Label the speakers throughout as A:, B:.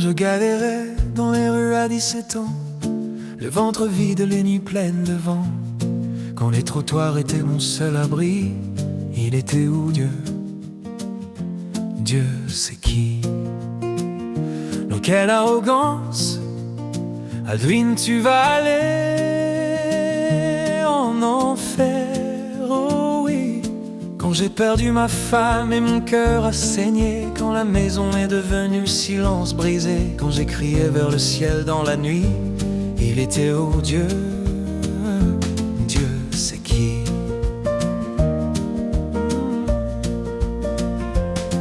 A: je galérais dans les rues à 17 ans, le ventre vide, les nuits pleines de vent. Quand les trottoirs étaient mon seul abri, il était où Dieu? Dieu c'est qui? Dans quelle arrogance, Aldwin, tu vas aller en enfer? Oh oui, quand j'ai perdu ma femme et mon cœur a saigné, quand la maison est devenue silence brisé, quand j'ai crié vers le ciel dans la nuit, il était où Dieu? Dieu c'est qui?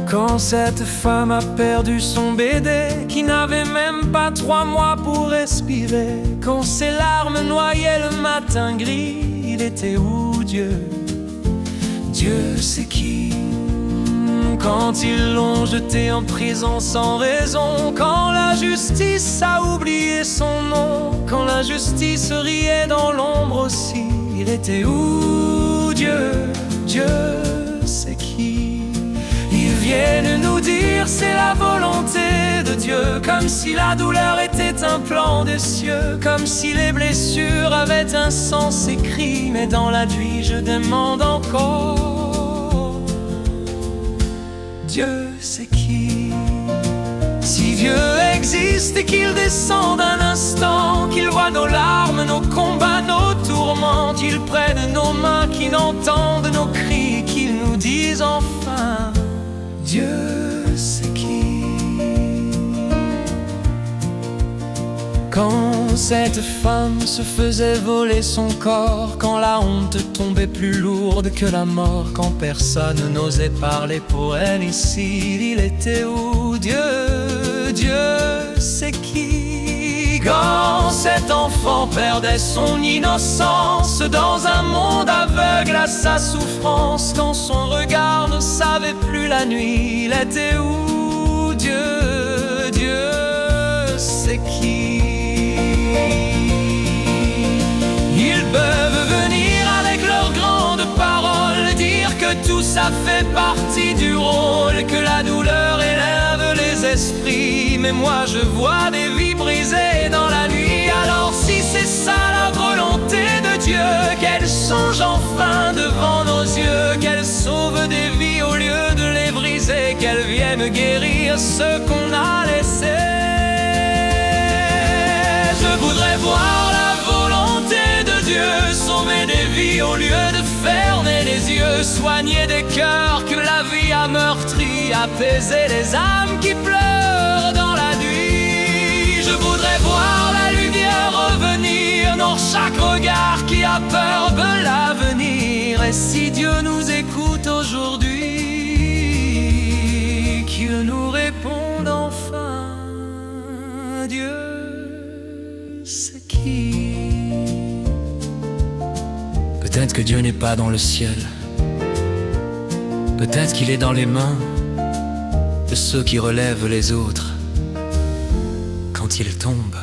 A: Quand cette femme a perdu son bébé, qui n'avait même pas 3 mois pour respirer, quand ses larmes noyaient le matin gris, il était où Dieu? Dieu c'est qui? Quand ils l'ont jeté en prison sans raison, quand la justice a oublié son nom, quand la justice riait dans l'ombre aussi, il était où Dieu? Dieu c'est qui? Ils viennent nous dire c'est la volonté de Dieu, comme si la douleur était un plan des cieux, comme si les blessures avaient un sens écrit. Mais dans la nuit je demande encore, Dieu c'est qui? Si Dieu existe et qu'il descende un instant, qu'il voit nos larmes, nos combats, nos tourments, qu'il prenne nos mains, qu'il entende nos cris, qu'il nous dise enfin, Dieu c'est qui? Quand cette femme se faisait voler son corps, quand la honte tombait plus lourde que la mort, quand personne n'osait parler pour elle ici, il était où Dieu? Dieu c'est qui? Quand cet enfant perdait son innocence dans un monde aveugle à sa souffrance, quand son regard ne savait plus la nuit, il était où Dieu? Dieu c'est qui? Ils peuvent venir avec leurs grandes paroles, dire que tout ça fait partie du rôle, que la douleur élève les esprits, mais moi je vois des vies brisées dans la nuit. Alors si c'est ça la volonté de Dieu, qu'elle songe enfin devant nos yeux, qu'elle sauve des vies au lieu de les briser, qu'elle vienne guérir ce qu'on a laissé. Je voudrais voir la volonté de Dieu, sauver des vies au lieu de fermer les yeux, soigner des cœurs que la vie a meurtris, apaiser les âmes qui pleurent dans la nuit. Je voudrais voir la lumière revenir dans chaque regard qui a peur de l'avenir. Et si Dieu nous écoute aujourd'hui, qu'il nous réponde enfin, Dieu c'est qui? Peut-être que Dieu n'est pas dans le ciel, peut-être qu'il est dans les mains de ceux qui relèvent les autres quand ils tombent.